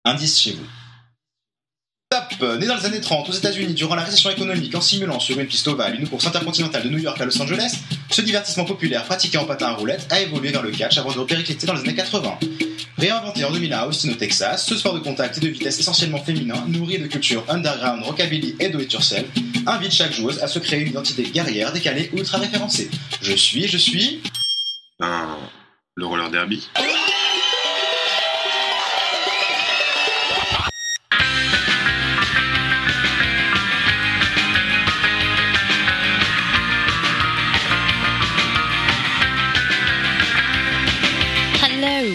indice chez vous. Top. Né dans les années 30 aux États-Unis durant la récession économique en simulant sur une piste ovale une course intercontinentale de New York à Los Angeles, ce divertissement populaire pratiqué en patin à roulettes a évolué vers le catch avant de péricliter dans les années 80. Réinventé en 2001 à Austin au Texas, ce sport de contact et de vitesse essentiellement féminin, nourri de culture underground, rockabilly et do-it-yourself, invite chaque joueuse à se créer une identité guerrière, décalée ou ultra référencée. Je suis... Le roller derby.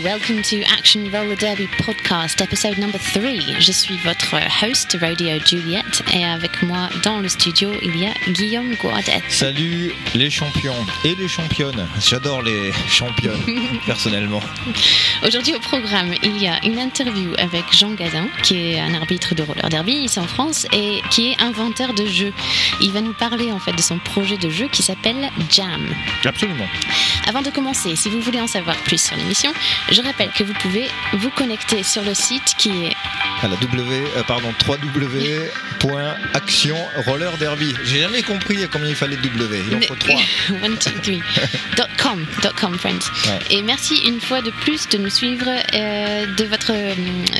Welcome to Action Roller Derby Podcast, episode number 3. Je suis votre host, Radio Juliette, et avec moi dans le studio, il y a Guillaume Guadet. Salut les champions et les championnes. J'adore les championnes, personnellement. Aujourd'hui au programme, il y a une interview avec Jean Gadin, qui est un arbitre de roller derby ici en France et qui est inventeur de jeux. Il va nous parler en fait de son projet de jeu qui s'appelle Jam. Absolument. Avant de commencer, si vous voulez en savoir plus sur l'émission, je rappelle que vous pouvez vous connecter sur le site qui est à la www.action roller derby. J'ai jamais compris combien il fallait de W. Il en faut 3. 1, 2, 3. .com, friends. Ouais. Et merci une fois de plus de nous suivre, de votre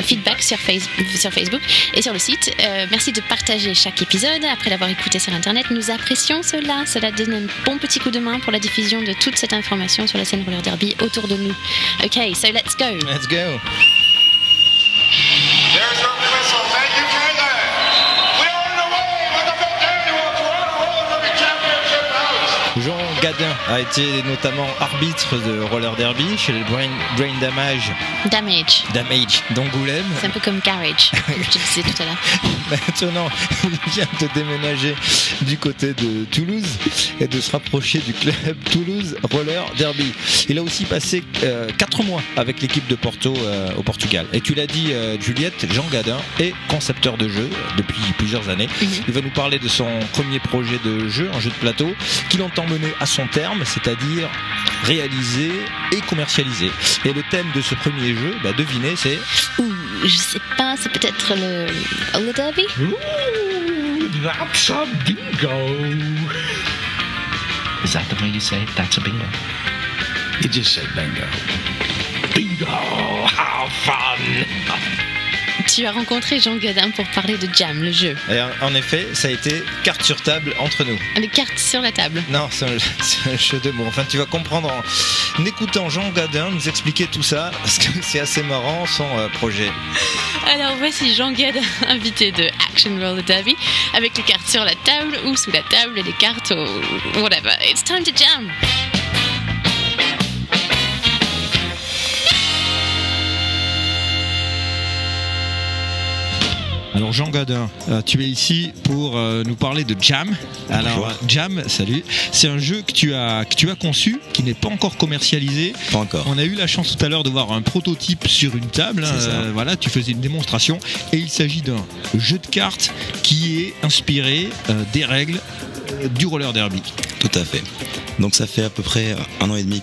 feedback sur Facebook et sur le site. Merci de partager chaque épisode après l'avoir écouté sur Internet. Nous apprécions cela. Cela donne un bon petit coup de main pour la diffusion de toute cette information sur la scène roller derby autour de nous. Ok, so let's go. Let's go. There's your whistle. Thank you, Taylor. We're on the way with the big annual Toronto Roller Derby Championship house. Jean Gadin a été notamment arbitre de roller derby chez le Brain Damage d'Angoulême. C'est un peu comme Garage, comme je te disais tout à l'heure. Maintenant, il vient de déménager du côté de Toulouse et de se rapprocher du club Toulouse Roller Derby. Il a aussi passé 4 mois avec l'équipe de Porto au Portugal. Et tu l'as dit, Juliette, Jean Gadin est concepteur de jeux depuis plusieurs années. Il va nous parler de son premier projet de jeu, un jeu de plateau, qu'il entend mener à son terme, c'est-à-dire réaliser et commercialiser. Et le thème de ce premier jeu, devinez, c'est... Je sais pas, c'est peut-être le roller derby. Ooh, that's a bingo. Is that the way you say it? That's a bingo. You just said bingo. Bingo, how fun. Tu as rencontré Jean Gadin pour parler de Jam, le jeu. Et en effet, ça a été carte sur table entre nous. Les cartes sur la table. Non, c'est un jeu de mots. Enfin, tu vas comprendre en écoutant Jean Gadin nous expliquer tout ça, parce que c'est assez marrant son projet. Alors voici Jean Gadin, invité de Action Roller Derby, avec les cartes sur la table ou sous la table et les cartes au whatever. It's time to jam. Alors Jean Gadin, tu es ici pour nous parler de Jam. Alors bonjour. Jam, salut. C'est un jeu que tu as conçu, qui n'est pas encore commercialisé. Pas encore. On a eu la chance tout à l'heure de voir un prototype sur une table. Voilà, tu faisais une démonstration. Et il s'agit d'un jeu de cartes qui est inspiré des règles du roller derby. Tout à fait. Donc ça fait à peu près 1 an et demi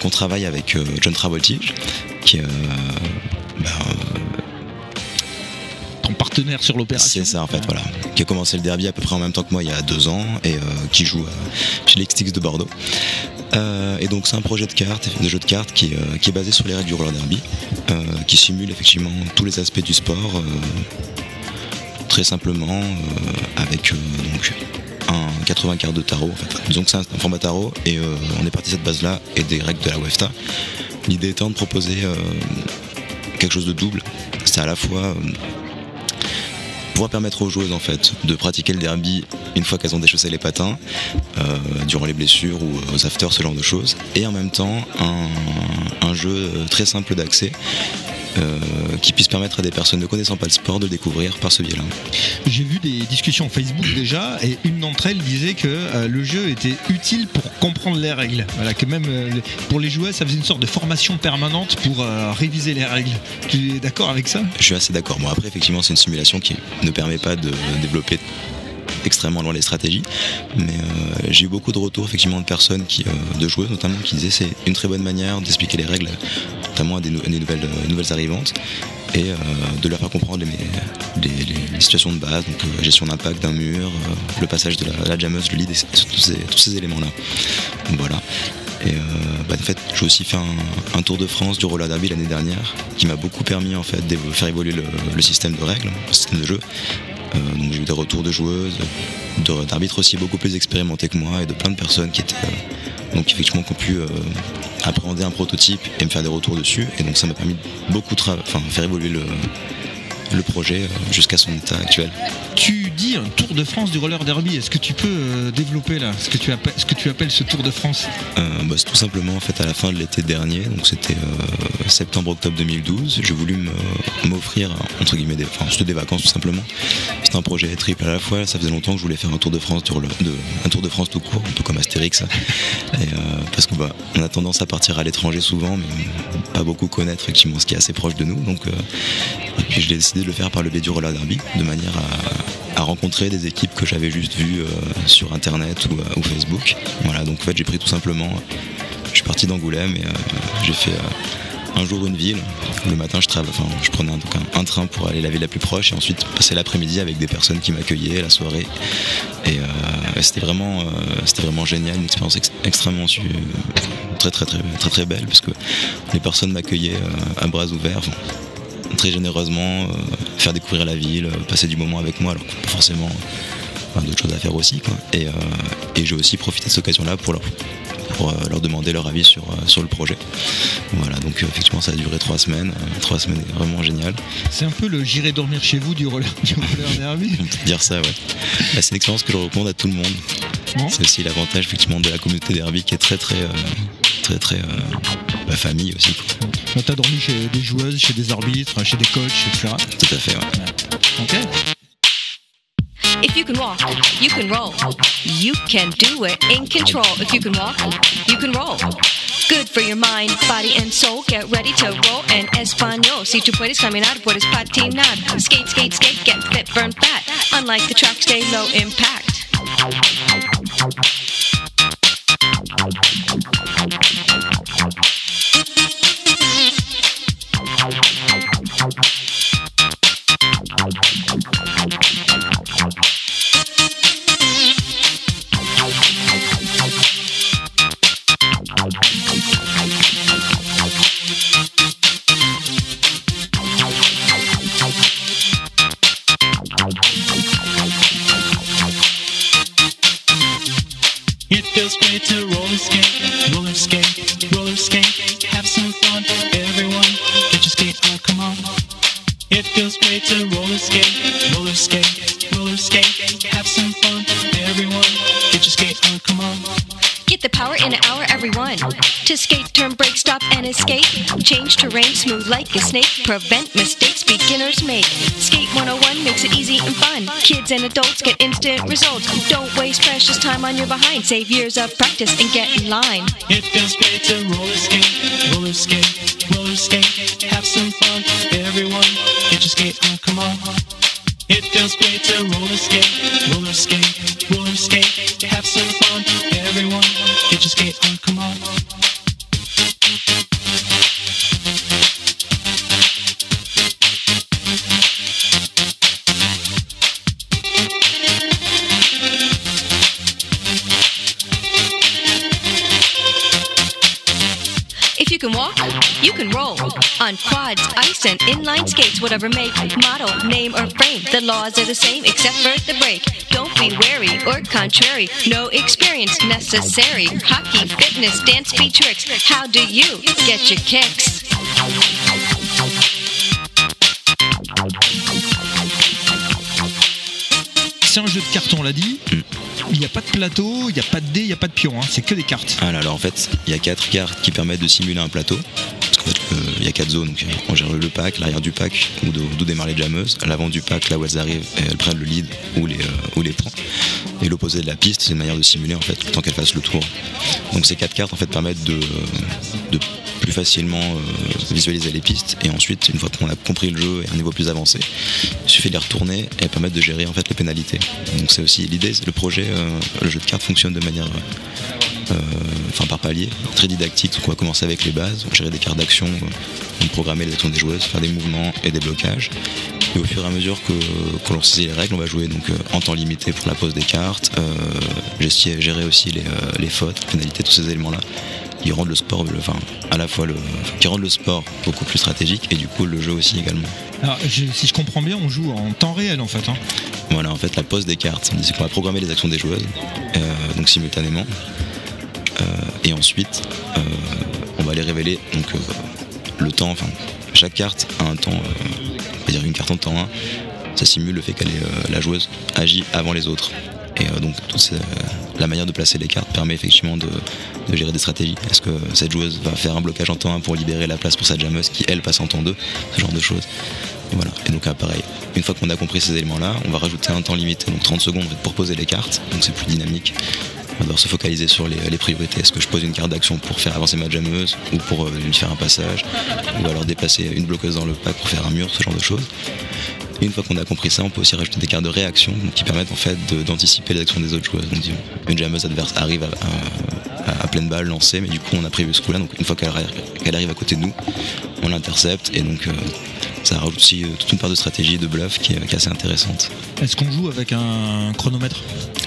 qu'on travaille avec John Travolti, qui est ton partenaire sur l'opération. C'est ça en fait, voilà. Qui a commencé le derby à peu près en même temps que moi il y a 2 ans et qui joue chez les XTX de Bordeaux. Et donc c'est un projet de jeu de cartes qui est basé sur les règles du roller derby, qui simule effectivement tous les aspects du sport, très simplement, avec donc un 80 cartes de tarot en fait. Disons que c'est un format tarot et on est parti de cette base là et des règles de la WEFTA. L'idée étant de proposer quelque chose de double. C'est à la fois pouvoir permettre aux joueuses en fait de pratiquer le derby une fois qu'elles ont déchaussé les patins durant les blessures ou aux afters, ce genre de choses, et en même temps un jeu très simple d'accès qui puisse permettre à des personnes ne connaissant pas le sport de le découvrir par ce biais-là. J'ai vu des discussions Facebook déjà, et une d'entre elles disait que le jeu était utile pour comprendre les règles. Voilà, que même pour les joueurs, ça faisait une sorte de formation permanente pour réviser les règles. Tu es d'accord avec ça ? Je suis assez d'accord. Moi, après, effectivement, c'est une simulation qui ne permet pas de développer extrêmement loin les stratégies, mais j'ai eu beaucoup de retours effectivement de personnes de joueuses notamment, qui disaient c'est une très bonne manière d'expliquer les règles notamment à des nouvelles arrivantes, et de leur faire comprendre les situations de base, donc gestion d'impact d'un mur, le passage de la jammeuse, le lead, et tous ces éléments-là. Donc voilà. Et en fait, j'ai aussi fait un tour de France du roller derby l'année dernière, qui m'a beaucoup permis en fait de faire évoluer le système de règles, le système de jeu. Donc j'ai eu des retours de joueuses, d'arbitres aussi beaucoup plus expérimentés que moi, et de plein de personnes qui étaient donc effectivement qui ont pu appréhender un prototype et me faire des retours dessus. Et donc ça m'a permis de beaucoup faire évoluer le projet jusqu'à son état actuel. Tu dis un Tour de France du roller derby. Est-ce que tu peux développer là ce que tu appelles ce Tour de France? C'est tout simplement en fait à la fin de l'été dernier, donc c'était septembre-octobre 2012. J'ai voulu m'offrir entre guillemets c'était des vacances tout simplement. C'était un projet triple à la fois. Ça faisait longtemps que je voulais faire un Tour de France un Tour de France tout court, un peu comme Astérix. Et, parce que on a tendance à partir à l'étranger souvent, mais pas beaucoup connaître effectivement ce qui est assez proche de nous. Donc et puis je l'ai décidé de le faire par le biais du roller derby, de manière à rencontrer des équipes que j'avais juste vues sur internet ou Facebook. Voilà, donc en fait j'ai pris tout simplement, je suis parti d'Angoulême et j'ai fait un jour une ville. Le matin je prenais un train pour aller à la ville la plus proche, et ensuite passer l'après-midi avec des personnes qui m'accueillaient, la soirée. Et c'était vraiment génial, une expérience extrêmement très très très très très belle, parce que les personnes m'accueillaient à bras ouverts, très généreusement, faire découvrir la ville, passer du moment avec moi, alors qu'on peut forcément d'autres choses à faire aussi, quoi. Et j'ai aussi profité de cette occasion-là pour leur demander leur avis sur le projet. Voilà, donc effectivement ça a duré 3 semaines. 3 semaines vraiment géniales. C'est un peu le j'irai dormir chez vous du roller derby. On peut dire ça, ouais. C'est une expérience que je recommande à tout le monde. Bon. C'est aussi l'avantage effectivement de la communauté derby qui est très famille aussi, quoi. T'as dormi chez des joueuses, chez des arbitres, chez des coachs, etc. Tout à fait, ouais. Ok. If you can walk, you can roll. You can do it in control. If you can walk, you can roll. Good for your mind, body and soul. Get ready to roll en español. Si tu puedes caminar, puedes patinar. Skate, skate, skate, get fit, burn fat. Unlike the track, stay low impact. It feels great to roller skate, roller skate, roller skate. Have some fun, everyone. Get your skate on, come on. It feels great to roller skate, roller skate, roller skate. Have some fun, everyone. Get your skate on, come on. Get the power in an hour, everyone. To skate, turn, break, stop, and escape. Change terrain, smooth like a snake. Prevent mistakes beginners make. Skate 101 makes it easy and fun. Kids and adults get instant results. Don't waste precious time on your behind. Save years of practice and get in line. It feels great to roller skate, roller skate, roller skate. Have some fun, everyone. Get your skate on, come on. It feels great to roller skate, roller skate, roller skate. Have some fun, everyone. Get your skate on, come on. If you can walk, you can roll. On quads, ice, and inline skates, whatever make, model, name, or frame. The laws are the same except for the break. Don't be wary or contrary. No experience necessary. Hockey, fitness, dance, speed tricks. How do you get your kicks? C'est un jeu de cartes, on l'a dit. Il n'y a pas de plateau, il n'y a pas de dés, il n'y a pas de pions, hein. C'est que des cartes. Alors en fait, il y a 4 cartes qui permettent de simuler un plateau. Parce qu'en fait, il y a 4 zones. Donc on gère le pack, l'arrière du pack, d'où démarrent les jammeuses, l'avant du pack, là où elles arrivent, et elles prennent le lead ou les points. Et l'opposé de la piste, c'est une manière de simuler en fait, le temps qu'elles fassent le tour. Donc ces 4 cartes en fait permettent de plus facilement visualiser les pistes, et ensuite une fois qu'on a compris le jeu et un niveau plus avancé, il suffit de les retourner et elles permettent de gérer en fait les pénalités. Donc c'est aussi l'idée, le projet, le jeu de cartes fonctionne de manière enfin par palier, très didactique. Donc on va commencer avec les bases, gérer des cartes d'action, programmer les actions des joueuses, faire des mouvements et des blocages. Et au fur et à mesure que l'on saisit les règles, on va jouer donc en temps limité pour la pose des cartes, gérer aussi les fautes, les pénalités, tous ces éléments-là qui rendent le sport, qui rendent le sport beaucoup plus stratégique et du coup le jeu aussi également. Alors, si je comprends bien, on joue en temps réel en fait. Hein. Voilà, en fait la pose des cartes, c'est qu'on va programmer les actions des joueuses, donc simultanément, et ensuite on va les révéler. Donc le temps, enfin chaque carte a un temps, c'est-à-dire une carte en temps 1, ça simule le fait qu'elle est la joueuse agit avant les autres. Et donc la manière de placer les cartes permet effectivement de gérer des stratégies. Est-ce que cette joueuse va faire un blocage en temps 1 pour libérer la place pour sa jammeuse qui elle passe en temps 2, ce genre de choses. Et voilà. Et donc pareil, une fois qu'on a compris ces éléments-là, on va rajouter un temps limité, donc 30 secondes pour poser les cartes, donc c'est plus dynamique. On va devoir se focaliser sur les priorités. Est-ce que je pose une carte d'action pour faire avancer ma jammeuse ou pour lui faire un passage, ou alors déplacer une bloqueuse dans le pack pour faire un mur, ce genre de choses. Et une fois qu'on a compris ça, on peut aussi rajouter des cartes de réaction donc, qui permettent en fait d'anticiper les actions des autres joueuses. Donc une jammeuse adverse arrive à pleine balle lancée, mais du coup on a prévu ce coup-là. Donc une fois qu'elle arrive à côté de nous, on l'intercepte et donc ça rajoute aussi toute une part de stratégie, de bluff qui est assez intéressante. Est-ce qu'on joue avec un chronomètre ?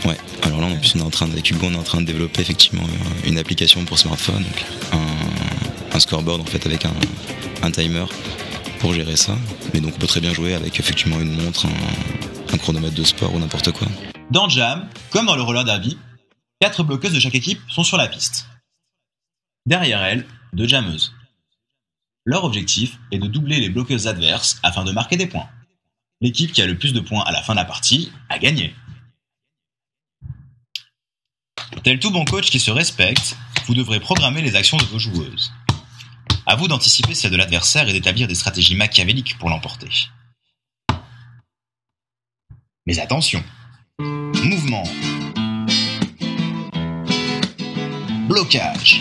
Ouais. Alors là, en plus, avec Hugo, on est en train de développer effectivement une application pour smartphone, donc un scoreboard en fait avec un timer pour gérer ça. Mais donc on peut très bien jouer avec effectivement une montre, un chronomètre de sport ou n'importe quoi. Dans Jam, comme dans le roller derby, 4 bloqueuses de chaque équipe sont sur la piste. Derrière elles, 2 jammeuses. Leur objectif est de doubler les bloqueuses adverses afin de marquer des points. L'équipe qui a le plus de points à la fin de la partie a gagné. Tel tout bon coach qui se respecte, vous devrez programmer les actions de vos joueuses. À vous d'anticiper celles de l'adversaire et d'établir des stratégies machiavéliques pour l'emporter. Mais attention, mouvement, blocage,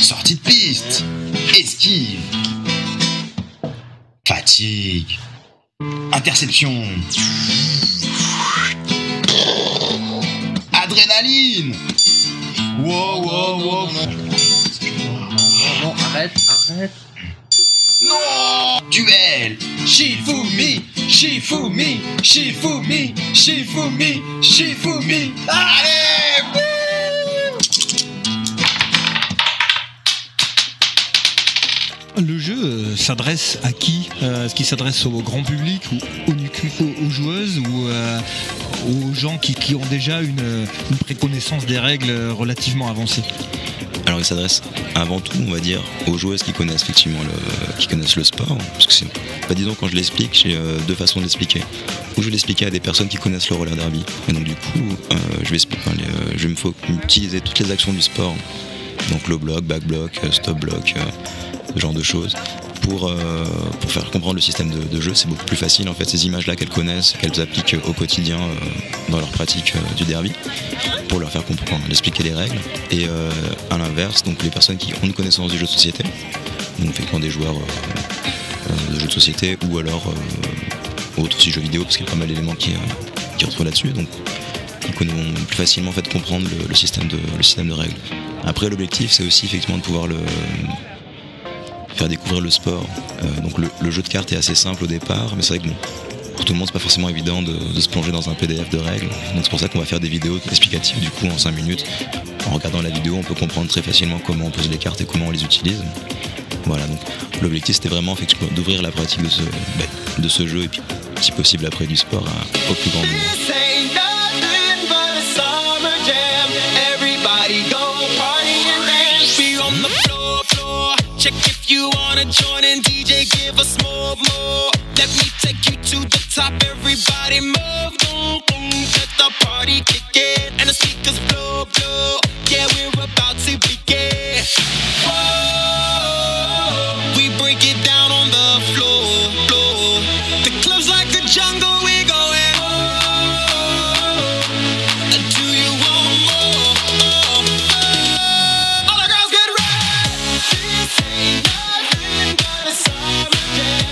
sortie de piste, esquive, fatigue, interception, adrénaline. Wow, wow, wow. Non, arrête. Non! Duel! Shifumi! Shifumi! Shifumi! Shifumi! Shifumi! Allez! Le jeu s'adresse à qui ? Est-ce qu'il s'adresse au grand public ou aux joueuses ou aux gens qui ont déjà une préconnaissance des règles relativement avancée ? Alors il s'adresse avant tout, on va dire, aux joueuses qui connaissent effectivement le sport. Parce que disons quand je l'explique, j'ai deux façons de l'expliquer. Ou je vais l'expliquer à des personnes qui connaissent le roller derby. Et donc du coup, je vais utiliser toutes les actions du sport. Donc low block, back block, stop block, ce genre de choses. Pour faire comprendre le système de jeu, c'est beaucoup plus facile en fait, ces images-là qu'elles connaissent, qu'elles appliquent au quotidien dans leur pratique du derby, pour leur faire comprendre, expliquer les règles. Et à l'inverse, donc les personnes qui ont une connaissance du jeu de société, donc effectivement des joueurs de jeux de société ou alors autres aussi jeux vidéo, parce qu'il y a pas mal d'éléments qui retrouvent là-dessus, donc ils vont plus facilement en fait, comprendre le système de règles. Après l'objectif c'est aussi effectivement de pouvoir faire découvrir le sport. Donc le jeu de cartes est assez simple au départ, mais c'est vrai que pour tout le monde c'est pas forcément évident de se plonger dans un PDF de règles. Donc c'est pour ça qu'on va faire des vidéos explicatives du coup en 5 minutes. En regardant la vidéo on peut comprendre très facilement comment on pose les cartes et comment on les utilise. Voilà, donc l'objectif c'était vraiment effectivement d'ouvrir la pratique de ce jeu et puis si possible après du sport au plus grand nombre. Check if you wanna join in, DJ, give us more. Let me take you to the top, everybody move. Boom, boom, let the party kick in, and the speakers blow. Yeah, we're about to begin. Whoa, we break it down on the floor. The club's like a jungle, we going. Do you want more? All the girls get ready. This ain't nothing but a summer jam.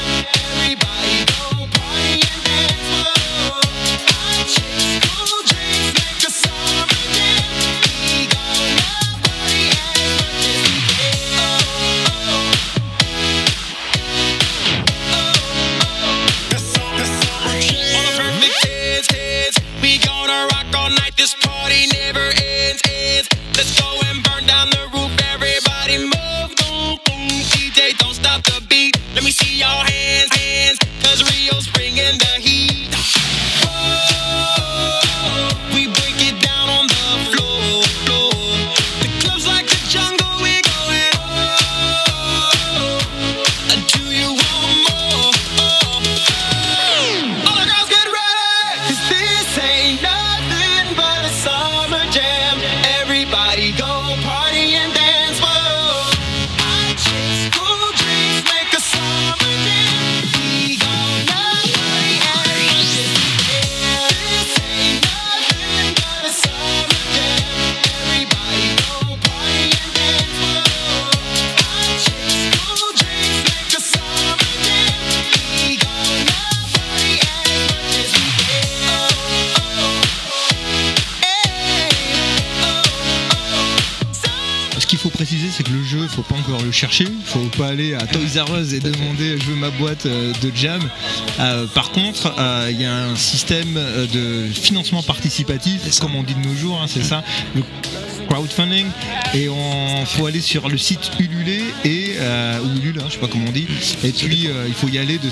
Everybody go party and dance. Hot chicks, cool drinks, make a summer jam. c'est que le jeu, faut pas encore le chercher, faut pas aller à Toys R Us et demander je veux ma boîte de Jam. Par contre, il y a un système de financement participatif, comme on dit de nos jours, hein, c'est ça, le crowdfunding, et faut aller sur le site Ulule ou Ulule, hein, je sais pas comment on dit, et puis il faut y aller de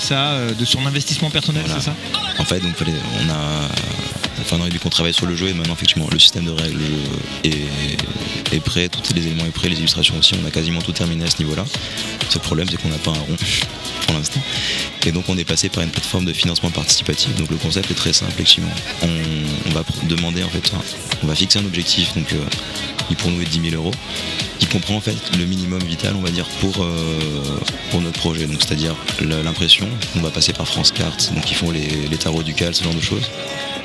son investissement personnel, voilà. C'est ça. En fait, donc on a au début qu'on travaille sur le jeu, et maintenant effectivement le système de règles est prêt, tous les éléments est prêt, les illustrations aussi, on a quasiment tout terminé à ce niveau-là. Le seul problème, c'est qu'on n'a pas un rond pour l'instant. Et donc on est passé par une plateforme de financement participatif. Donc le concept est très simple, effectivement. On va demander en fait, on va fixer un objectif, donc qui pour nous est 10 000 €, qui comprend en fait le minimum vital, on va dire, pour notre projet. Donc c'est-à-dire l'impression. On va passer par France Cartes, donc ils font les tarots du cal, ce genre de choses.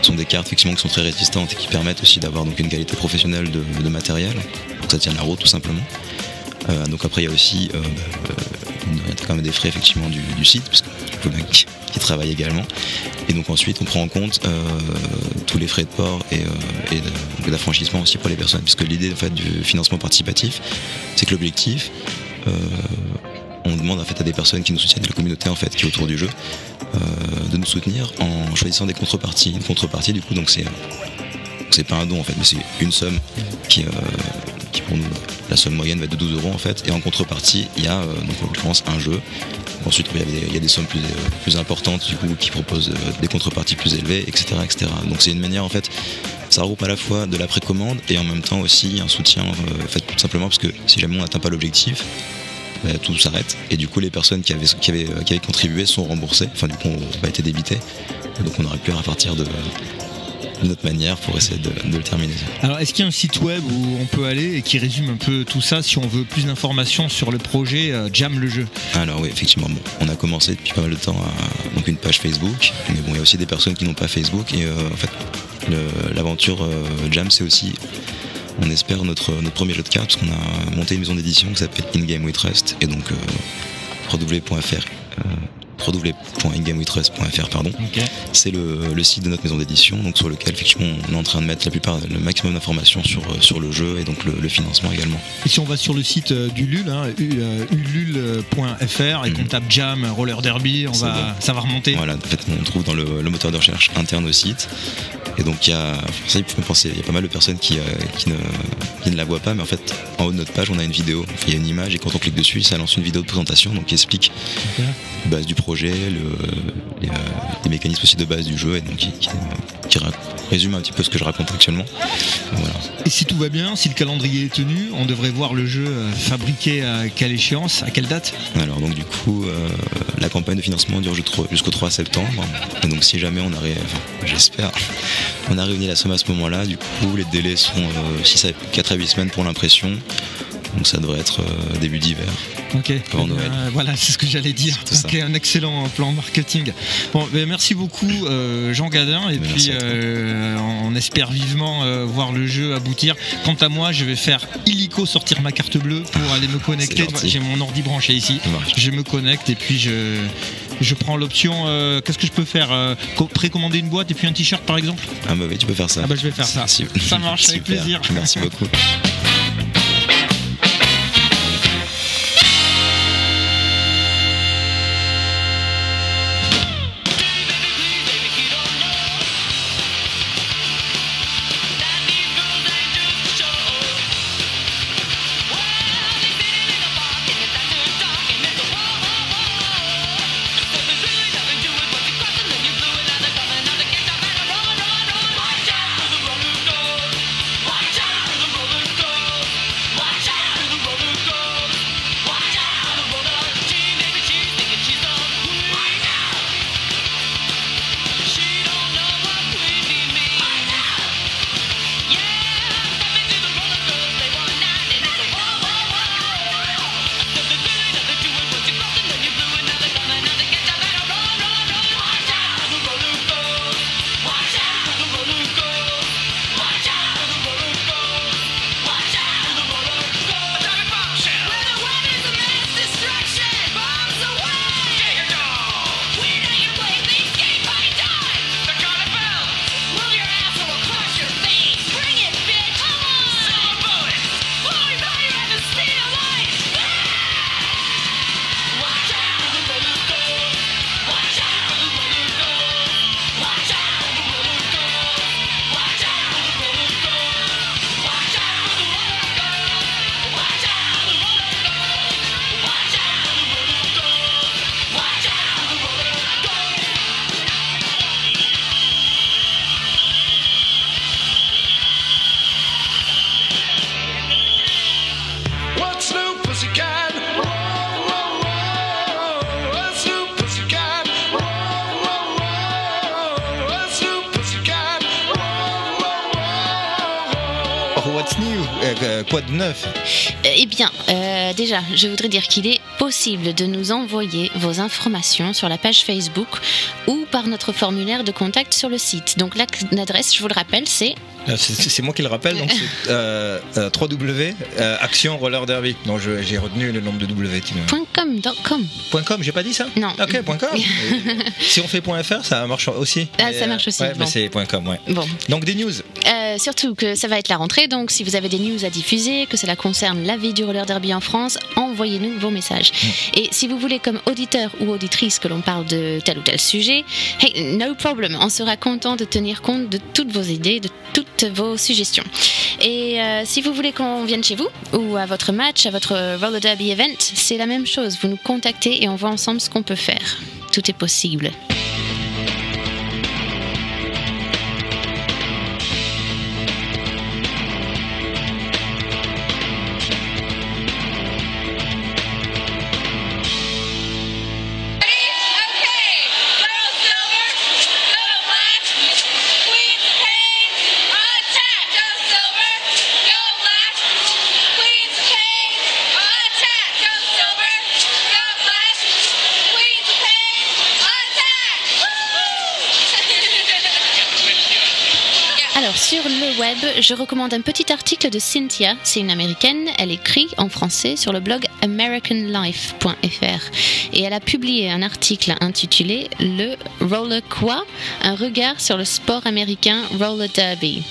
Ce sont des cartes effectivement qui sont très résistantes et qui permettent aussi d'avoir donc une qualité professionnelle de matériel, pour que ça tienne la route tout simplement. Donc après il y a aussi il y a quand même des frais effectivement du site, parce qu'il faut bien qu'ils travaillent également. Et donc ensuite on prend en compte tous les frais de port et d'affranchissement aussi pour les personnes, puisque l'idée en fait du financement participatif, c'est que l'objectif, on demande en fait à des personnes qui nous soutiennent, la communauté en fait qui est autour du jeu, de nous soutenir en choisissant des contreparties. Une contrepartie du coup, donc c'est pas un don en fait, mais c'est une somme qui pour nous, la somme moyenne va être de 12 € en fait, et en contrepartie il y a donc en l'occurrence un jeu. Ensuite il y a des sommes plus importantes du coup qui proposent des contreparties plus élevées, etc., etc. Donc c'est une manière en fait, ça regroupe à la fois de la précommande et en même temps aussi un soutien en fait, tout simplement parce que si jamais on n'atteint pas l'objectif, tout s'arrête, et du coup les personnes qui avaient contribué sont remboursées, enfin du coup on va être débité, donc on n'aurait plus à repartir de notre manière pour essayer de le terminer. Alors est-ce qu'il y a un site web où on peut aller et qui résume un peu tout ça si on veut plus d'informations sur le projet Jam le jeu? Alors oui, effectivement, on a commencé depuis pas mal de temps donc une page Facebook, mais bon il y a aussi des personnes qui n'ont pas Facebook, et en fait l'aventure Jam, c'est aussi, on espère, notre premier jeu de cartes, parce qu'on a monté une maison d'édition qui s'appelle In Game We Trust, et donc www.ingamewetrust.fr pardon. Okay. C'est le site de notre maison d'édition, donc sur lequel effectivement on est en train de mettre le maximum d'informations sur le jeu, et donc le financement également. Et si on va sur le site d'Ulule, hein, ulule.fr, et qu'on tape Jam Roller Derby, ça va remonter. Voilà, en fait on trouve dans le moteur de recherche interne au site. Et donc il y a pas mal de personnes qui ne la voient pas, mais en fait en haut de notre page on a une vidéo, il y a une image, et quand on clique dessus ça lance une vidéo de présentation, donc qui explique la base du projet, les mécanismes aussi de base du jeu, et donc qui résume un petit peu ce que je raconte actuellement. Voilà. Et si tout va bien, si le calendrier est tenu, on devrait voir le jeu fabriqué à quelle échéance, à quelle date? Alors donc du coup la campagne de financement dure jusqu'au 3 septembre, et donc si jamais j'espère on a réuni la somme à ce moment-là, du coup les délais sont 4 à 8 semaines pour l'impression, donc ça devrait être début d'hiver. Ok, voilà, c'est ce que j'allais dire. Ok, un excellent plan marketing. Bon, merci beaucoup Jean Gadin, et puis on espère vivement voir le jeu aboutir. Quant à moi, je vais faire illico sortir ma carte bleue pour aller me connecter. J'ai mon ordi branché ici, je me connecte, et puis je prends l'option. Qu'est-ce que je peux faire? Précommander une boîte et puis un t-shirt par exemple? Ah bah oui, tu peux faire ça. Ah bah je vais faire ça. Ça marche, avec plaisir. Merci beaucoup. quoi de neuf? Eh bien, déjà, je voudrais dire qu'il est possible de nous envoyer vos informations sur la page Facebook ou par notre formulaire de contact sur le site. Donc l'adresse, je vous le rappelle, c'est... C'est moi qui le rappelle, donc c'est www Action Roller Derby. Donc j'ai retenu le nombre de W. .com. .com, j'ai pas dit ça? Non. Ok, .com. Si on fait .fr, ça marche aussi. Ah, ça marche aussi. Ouais, bon. mais c'est .com, ouais. Bon. Donc des news. Surtout que ça va être la rentrée, donc si vous avez des news à diffuser, que cela concerne la vie du roller derby en France, envoyez-nous vos messages. Et si vous voulez, comme auditeur ou auditrice, que l'on parle de tel ou tel sujet, hey, no problem, on sera content de tenir compte de toutes vos idées, de toutes vos suggestions. Et si vous voulez qu'on vienne chez vous, ou à votre match, à votre roller derby event, c'est la même chose, vous nous contactez et on voit ensemble ce qu'on peut faire. Tout est possible. Alors sur le web, je recommande un petit article de Cynthia, c'est une américaine, elle écrit en français sur le blog americanlife.fr et elle a publié un article intitulé Le Roller Quoi? Un regard sur le sport américain roller derby.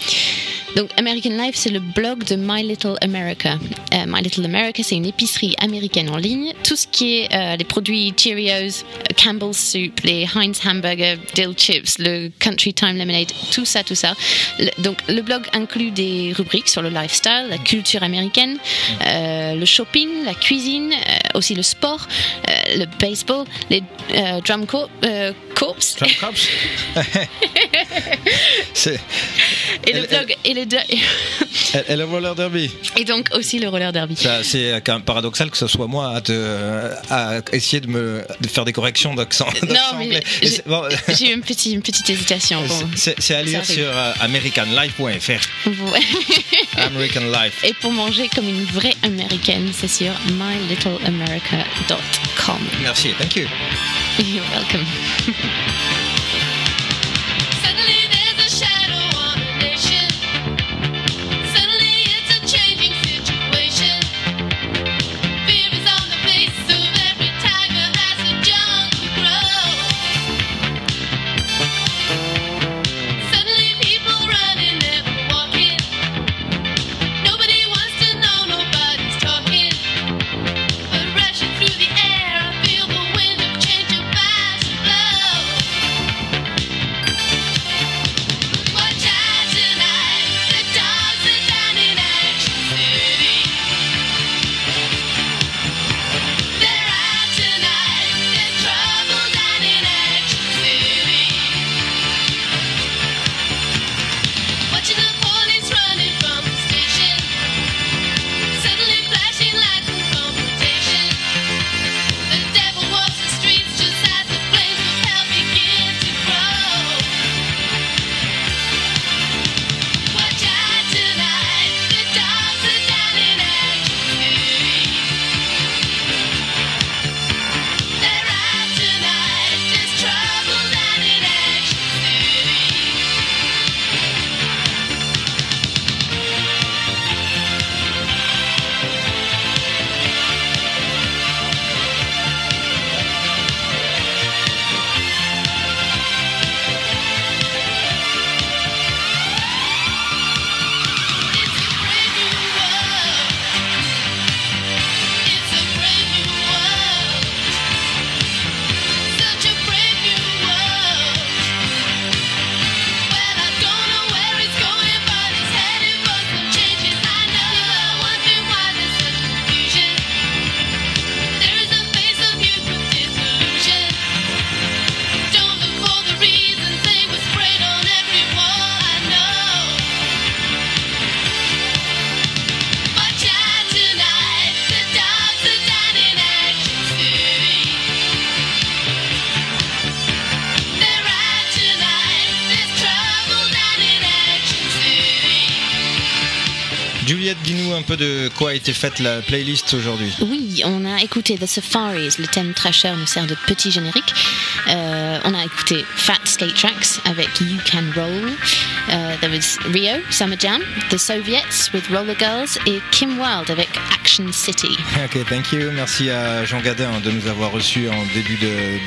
Donc American Life, c'est le blog de My Little America. My Little America, c'est une épicerie américaine en ligne. Tout ce qui est les produits Cheerios, Campbell's Soup, les Heinz Hamburger, Dill Chips, le Country Time Lemonade, tout ça. Donc le blog inclut des rubriques sur le lifestyle, la culture américaine, le shopping, la cuisine, aussi le sport, le baseball, les drum corps. Drum corps. Et le blog et le roller derby. Et donc aussi le roller derby. C'est quand même paradoxal que ce soit moi à essayer de faire des corrections d'accent. Non, mais j'ai eu une petite hésitation. Bon, c'est à lire sur americanlife.fr. Ouais. American Life. Et pour manger comme une vraie américaine, c'est sur mylittleamerica.com. Merci, thank you. You're welcome. Juliette, dis-nous un peu de quoi a été faite la playlist aujourd'hui. Oui, on a écouté The Safaris, le thème Thrasher nous sert de petit générique. On a écouté Fat Skate Tracks avec You Can Roll. There was Rio, Summer Jam, The Soviets with Roller Girls et Kim Wilde avec Action City. Ok, thank you. Merci à Jean Gadin de nous avoir reçus en début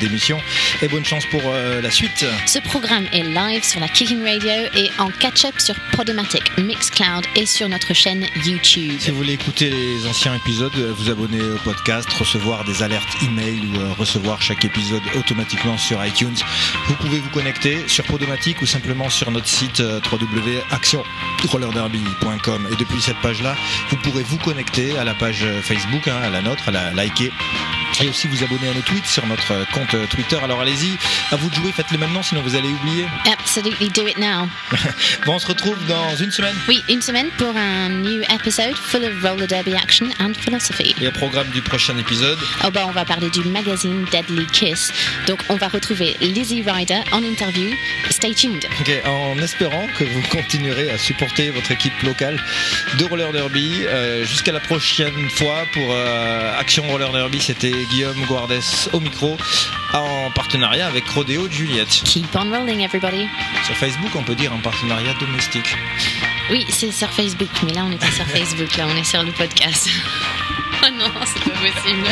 d'émission et bonne chance pour la suite. Ce programme est live sur la Kicking Radio et en catch-up sur Podomatic, Mixcloud et sur notre chaîne YouTube. Si vous voulez écouter les anciens épisodes, vous abonner au podcast, recevoir des alertes email ou recevoir chaque épisode automatiquement sur iTunes, vous pouvez vous connecter sur Podomatic ou simplement sur notre site www.actionrollerderby.com. Et depuis cette page-là, vous pourrez vous connecter à la page Facebook, à la nôtre, à la liker. Et aussi vous abonner à nos tweets sur notre compte Twitter. Alors allez-y, à vous de jouer, faites-le maintenant sinon vous allez oublier. Absolutely, do it now. Bon, on se retrouve dans une semaine. Oui, une semaine pour un new episode full of roller derby action and philosophy. Et au programme du prochain épisode, on va parler du magazine Deadly Kiss. Donc on va retrouver Lizzie Ryder en interview. Stay tuned. Ok, en espérant que vous continuerez à supporter votre équipe locale de roller derby. Jusqu'à la prochaine fois pour Action Roller Derby, c'était Guillaume Guardes au micro en partenariat avec Rodeo de Juliette. Keep on rolling everybody. Sur Facebook on peut dire en partenariat domestique. Oui, c'est sur Facebook, mais là on n'est pas sur Facebook, là on est sur le podcast. Oh non, c'est pas possible.